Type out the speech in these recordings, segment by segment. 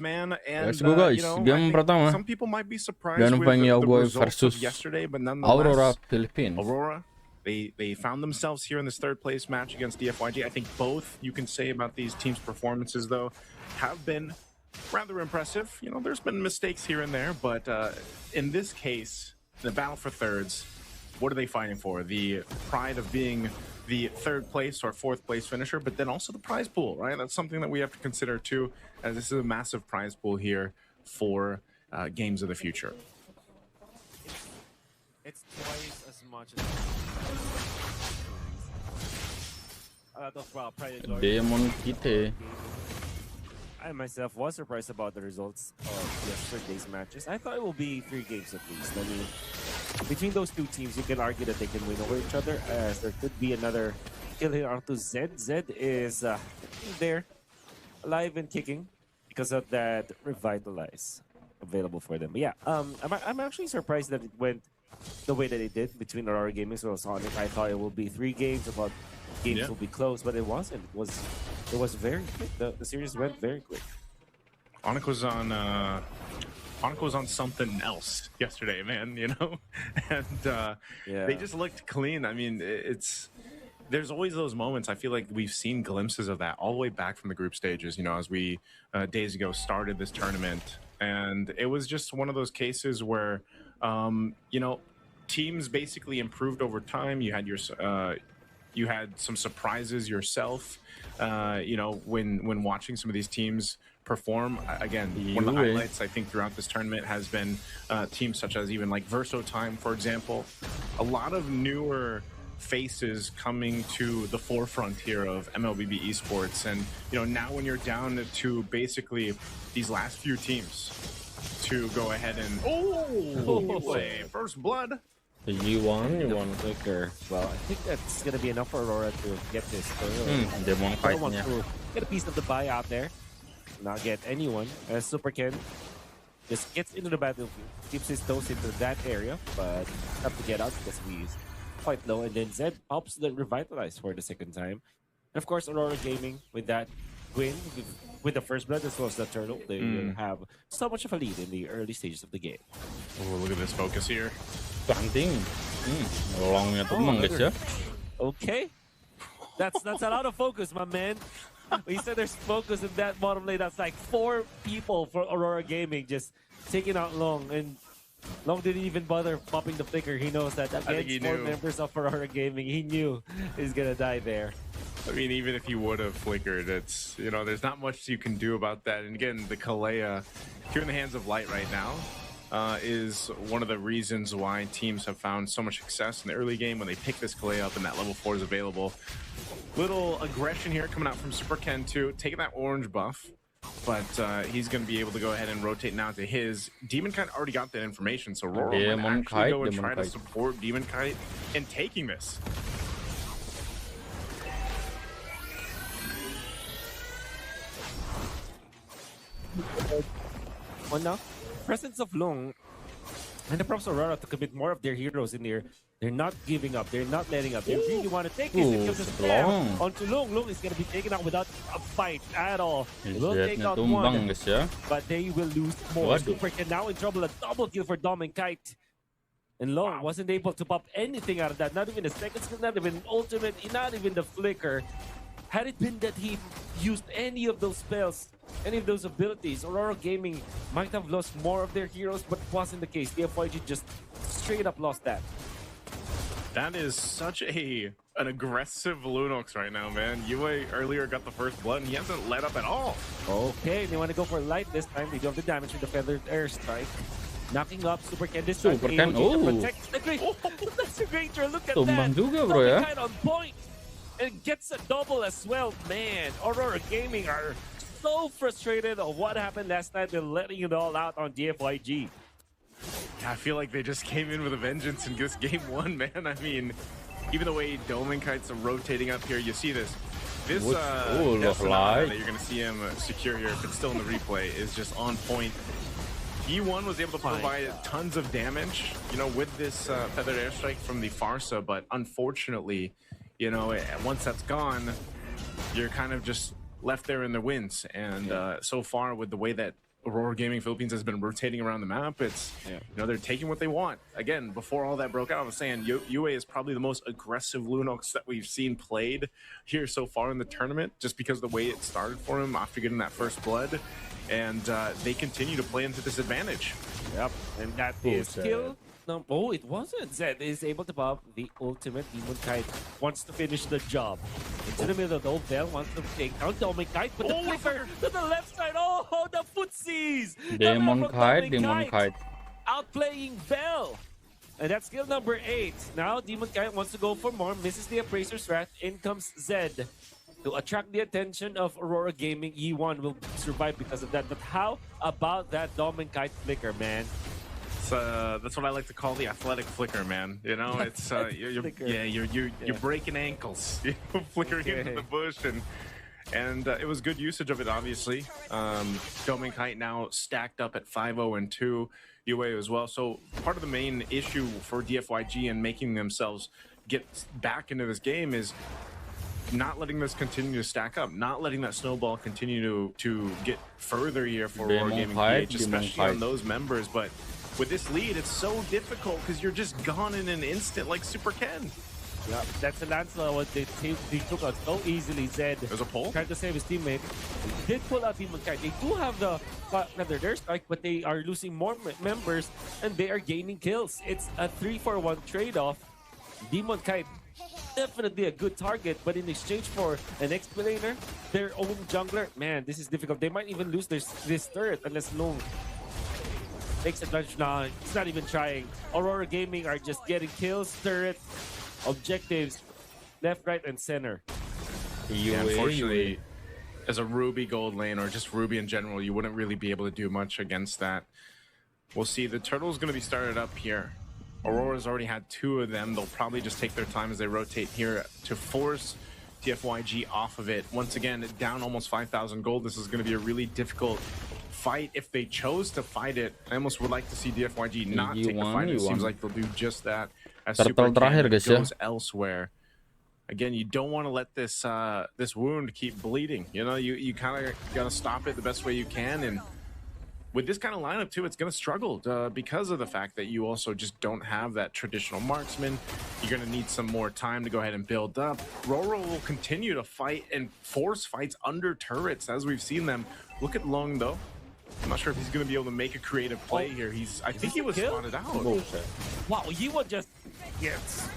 man, and Let's go guys, game pertama. some people might be surprised with Ganfeng the results versus of yesterday, but Aurora, nonetheless, Philippines. Aurora, they found themselves here in this third place match against Dfyg. I think both you can say about these teams' performances though have been rather impressive. You know, there's been mistakes here and there, but in this case, the battle for thirds, what are they fighting for? The pride of being the third place or fourth place finisher, but then also the prize pool, right? That's something that we have to consider too, as this is a massive prize pool here for games of the future. It's twice as much as Demon kita. I myself was surprised about the results of yesterday's matches. I thought it will be 3 games at least. I mean, between those two teams, you can argue that they can win over each other, as there could be another kill here onto Zed. Zed is there, alive and kicking because of that revitalize available for them. But yeah, I'm actually surprised that it went the way that it did between Aurora Gaming as well as ONIC. I thought it would be 3 games, about games will be close, but it wasn't. It was very quick. The series went very quick. ONIC was on something else yesterday, man, you know? And they just looked clean. I mean, there's always those moments. I feel like we've seen glimpses of that all the way back from the group stages, you know, as we days ago started this tournament. And it was just one of those cases where, you know, teams basically improved over time. You had some surprises yourself, you know, when watching some of these teams perform. Again, one of the highlights I think throughout this tournament has been teams such as even like Verso Time, for example. A lot of newer faces coming to the forefront here of MLBB esports, and you know, now when you're down to basically these last few teams to go ahead and first blood. You won Flicker. Well, I think that's gonna be enough for Aurora to get this. They won't fight to get a piece of the buy out there, not get anyone. As Superkenn just gets into the battlefield, keeps his toes into that area, but have to get out because he's quite low. And then Zed helps the revitalize for the second time. And of course, Aurora Gaming with that win, with the first blood as well as the turtle, they will have so much of a lead in the early stages of the game. Oh, look at this focus here. Planting. Longnya teman guys ya. Okay. That's a lot of focus, my man. He said there's focus in that bottom lane. That's like 4 people for Aurora Gaming just taking out Long, and Long didn't even bother popping the flicker. He knows that against 4 members of Aurora Gaming, he knew he's gonna die there. I mean, even if he would have flickered, it's, you know, there's not much you can do about that. And again, the Kalea here in the hands of Light right now is one of the reasons why teams have found so much success in the early game when they pick this Kalea up and that level 4 is available. Little aggression here coming out from Superkenn too, taking that orange buff, but he's going to be able to go ahead and rotate now to his. Demon Kite already got that information, so Aurora might actually go and try to support Demon Kite in taking this. Well, now, presence of Long and the props Aurora took a bit more of their heroes in there. They're not giving up. They're not letting up. They really want to take this. It gives a spam onto Long. Long is going to be taken out without a fight at all. They will take out one, but they will lose more. Superkenn now in trouble. A double kill for Dom and Kite. And Long wasn't able to pop anything out of that. Not even a second skill, not even an ultimate, not even the flicker. Had it been that he used any of those spells, any of those abilities, Aurora Gaming might have lost more of their heroes, but it wasn't the case. Dfyg just straight up lost that. That is such an aggressive Lunox right now, man. Yue earlier got the first blood, and he hasn't let up at all. Okay, they want to go for light this time. They do have the damage with the feathered airstrike. Knocking up Superkenn this time. Superkenn, protect the great. That's a great draw. Look at Tumbang that. juga, bro, ya. Kind on point. And gets a double as well. Man, Aurora Gaming are so frustrated of what happened last night. They're letting it all out on Dfyg. I feel like they just came in with a vengeance in this game 1, man. I mean, even the way Doman Kite's rotating up here, you see this. This that you're going to see him secure here, if it's still in the replay, is just on point. E1 was able to provide tons of damage, you know, with this feathered airstrike from the Farsa, but unfortunately, you know, once that's gone, you're kind of just left there in the winds. And so far, with the way that Aurora Gaming Philippines has been rotating around the map. It's, you know, they're taking what they want. Again, before all that broke out, I was saying UA is probably the most aggressive Lunox that we've seen played here so far in the tournament, just because of the way it started for him after getting that first blood. And they continue to play into this advantage. Yep, and that is kill. No, oh, it wasn't. Zed is able to pop the ultimate. Demon Kite wants to finish the job. Into the middle, though, Bell wants to take down Demon Kite, but the flicker to the left side. Oh, the footsies! Demon Kite. Outplaying Bell. And that's skill number 8. Now, Demon Kite wants to go for more. Misses the Appraiser's Wrath. In comes Zed. To attract the attention of Aurora Gaming, E1 will survive because of that. But how about that Demon Kite flicker, man? That's what I like to call the athletic flicker, man. You know, it's you're breaking ankles, you know, flickering into the bush, and it was good usage of it, obviously. Demon Kite now stacked up at 5-0-2, UA as well. So part of the main issue for Dfyg and making themselves get back into this game is not letting this continue to stack up, not letting that snowball continue to get further here for Aurora Gaming PH, especially on those members. But with this lead, it's so difficult because you're just gone in an instant like Superkenn. Yeah, that's a landslide what they took out so easily. Zed. There's a pull. Trying to save his teammate. They did pull out Demon Kite. They do have their strike, but they are losing more members and they are gaining kills. It's a 3-for-1 trade-off. Demon Kite, definitely a good target, but in exchange for an explainer, their own jungler, man, this is difficult. They might even lose this turret unless Long takes advantage. Nah, it's not even trying. Aurora Gaming are just getting kills, turret, objectives, left, right, and center. Yeah, unfortunately, as a Ruby gold lane, or just Ruby in general, you wouldn't really be able to do much against that. We'll see. The turtle's going to be started up here. Aurora's already had 2 of them. They'll probably just take their time as they rotate here to force Dfyg off of it. Once again, down almost 5,000 gold. This is going to be a really difficult fight if they chose to fight it. I almost would like to see Dfyg not take the fight. It seems like they'll do just that as Superkenn goes elsewhere. Again, you don't want to let this this wound keep bleeding. You know, you kind of got to stop it the best way you can. And with this kind of lineup too, it's going to struggle because of the fact that you also just don't have that traditional marksman. You're going to need some more time to go ahead and build up. Aurora will continue to fight and force fights under turrets as we've seen them. Look at Long though. I'm not sure if he's going to be able to make a creative play here. I think he was spotted out. Wow, he would just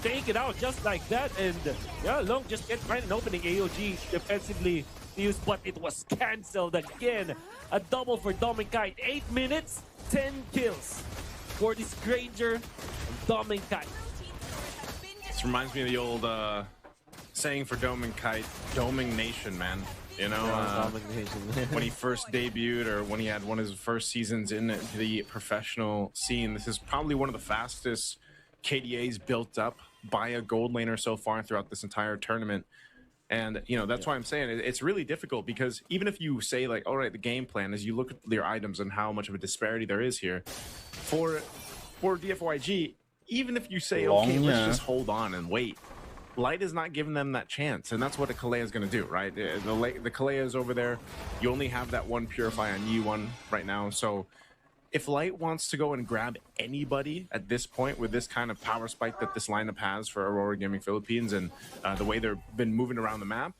take it out just like that. And yeah, Long just can't find an opening. AOG defensively used, but it was cancelled again. A double for Demon Kite. 8 minutes, 10 kills for the Stranger, Demon Kite. This reminds me of the old saying for Demon Kite, Doming Nation, man. You know, when he first debuted, or when he had one of his first seasons in the professional scene, this is probably one of the fastest KDAs built up by a gold laner so far throughout this entire tournament. And, you know, that's why I'm saying it's really difficult, because even if you say, like, all right, the game plan is you look at your items and how much of a disparity there is here, for Dfyg, even if you say, okay, let's just hold on and wait, Light is not giving them that chance, and that's what a Kalea is going to do, right? The Kalea is over there. You only have that one Purify on E1 right now, so if Light wants to go and grab anybody at this point with this kind of power spike that this lineup has for Aurora Gaming Philippines and the way they've been moving around the map,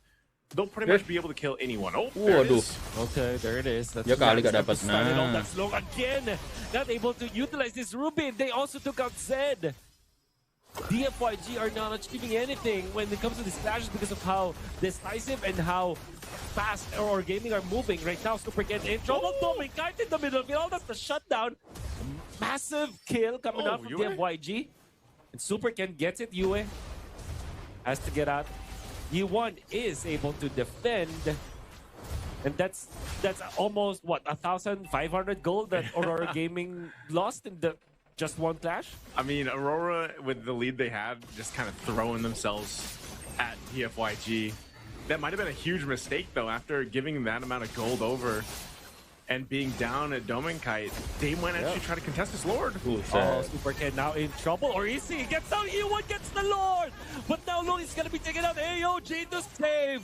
they'll pretty much be able to kill anyone. Oh, there it is. Okay, there it is. That's that's Long again. Not able to utilize this Ruby. They also took out Zed. Dfyg are not achieving anything when it comes to these clashes because of how decisive and how fast Aurora Gaming are moving right now. Superkenn in trouble. Demon Kite in the middle of it all. That's the shutdown. Massive kill coming out from Dfyg. And Superkenn gets it. UA has to get out. U1 is able to defend. And that's almost, what, 1,500 gold that Aurora Gaming lost in the just one clash? I mean, Aurora, with the lead they had, just kind of throwing themselves at Dfyg. That might have been a huge mistake, though, after giving that amount of gold over and being down at Demon Kite. They might actually try to contest this Lord. Superkenn now in trouble. Or is he? Gets out. E1 gets the Lord. But now Long is going to be taken out. AOG to save.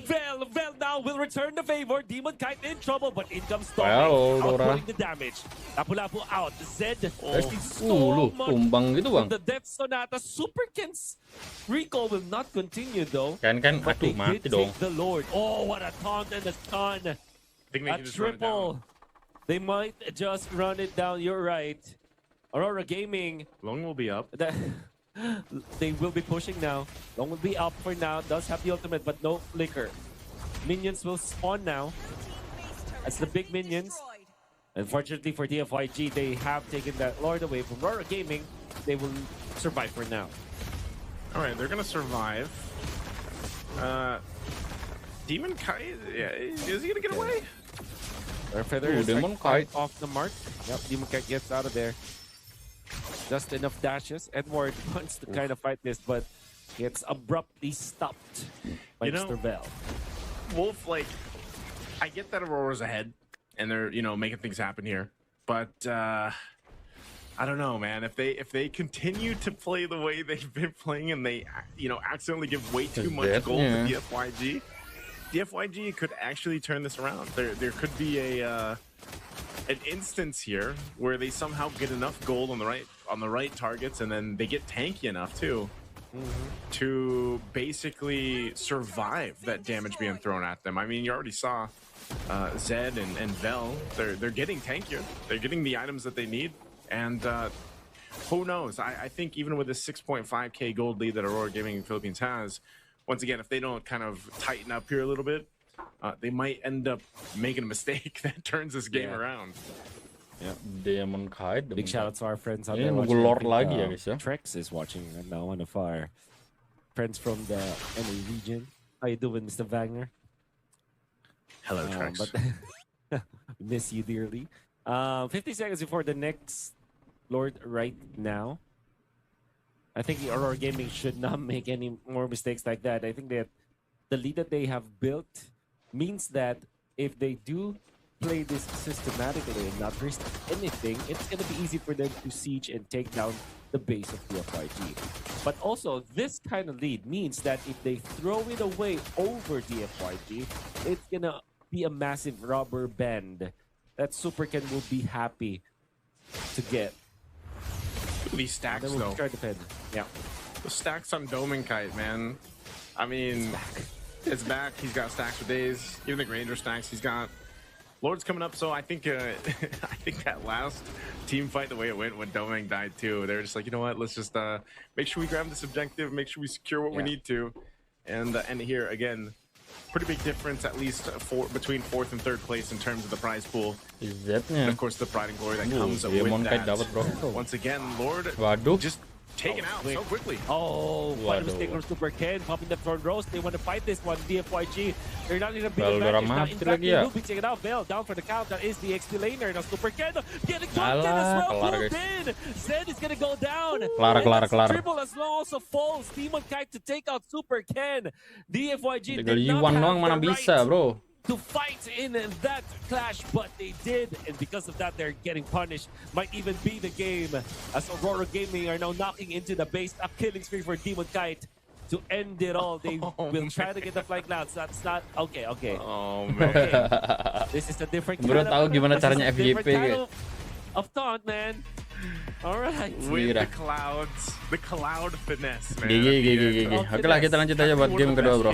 Vel now will return the favor. Demon Kite in trouble, but in comes Storm. Aurora. Outputting the damage. Lapu-Lapu out. Zed. Lu, tumbang gitu bang. The Death Sonata. Superkenn's recall will not continue though. Kan, But they aduh mati did dong. take the Lord. Oh, what a taunt and a stun. I think they A can just run it triple. down. They might just run it down. You're right. Aurora Gaming. Long will be up. They will be pushing now. Long will be up for now. Does have the ultimate, but no flicker. Minions will spawn now. That's the big minions. Unfortunately for Dfyg, they have taken that Lord away from Aurora Gaming. They will survive for now. All right, they're gonna survive. Demon Kite, yeah, is he gonna get away? Our feather is Demon right Kite off the mark. Yep, Demon Kite gets out of there. Just enough dashes. Edward wants to kind of fight this, but gets abruptly stopped by Mr. Vel. Wolf, like, I get that Aurora's ahead, and they're making things happen here, but I don't know, man. If they continue to play the way they've been playing, and they accidentally give way too much gold to Dfyg could actually turn this around. There could be an instance here where they somehow get enough gold on the right targets, and then they get tanky enough too. To basically survive that damage being thrown at them. I mean, you already saw Zed and Vel. They're getting tankier. They're getting the items that they need, and who knows? I think even with the 6.5k gold lead that Aurora Gaming in Philippines has, once again, if they don't kind of tighten up here a little bit, they might end up making a mistake that turns this game around. Yeah, Demon Kite. big shout out to our friends out Ini there. nunggu Lord lagi ya guys ya. Trex is watching right now on the fire. Friends from the NA region. How you doing, Mr. Wagner? Hello, Trex. But miss you dearly. 50 seconds before the next Lord right now. I think the Aurora Gaming should not make any more mistakes like that. I think that the lead that they have built means that if they do play this systematically and not risk anything, it's going to be easy for them to siege and take down the base of Dfyg. But also, this kind of lead means that if they throw it away over Dfyg, it's going to be a massive rubber band that Superkenn will be happy to get. Look at these stacks, They will though. try to defend. Yeah. The stacks on Demon Kite, man. I mean, it's back. He's got stacks for days. Even the Granger stacks he's got. Lord's coming up, so I think I think that last team fight, the way it went when Doming died too, they're just like, you know what, let's just make sure we grab this objective, make sure we secure what we need to, and here again, pretty big difference at least between 4th and 3rd place in terms of the prize pool. And of course, the pride and glory that comes with that. Once again, Lord just taken out so quickly. Oh, what a mistake from Superkenn, popping the front rows. They want to fight this one. Dfyg, they're not in a big advantage. Now, in fact, they will be taken out. Vel down for the count. That is the XP laner. Now, Superkenn getting content as well. Pulled in. Zed is going to go down. Triple as long also falls. Demon Kite to take out Superkenn. Dfyg did not have the right to fight in that clash, but they did, and because of that, they're getting punished. Might even be the game, as Aurora Gaming are now knocking into the base. A killing spree for Demon Kite to end it all. They will try to get the flying clouds. That's not okay. Oh man, this is a different kind of taunt, man. All right. With the cloud finesse, man. Oke lah, kita lanjut aja buat game kedua, bro.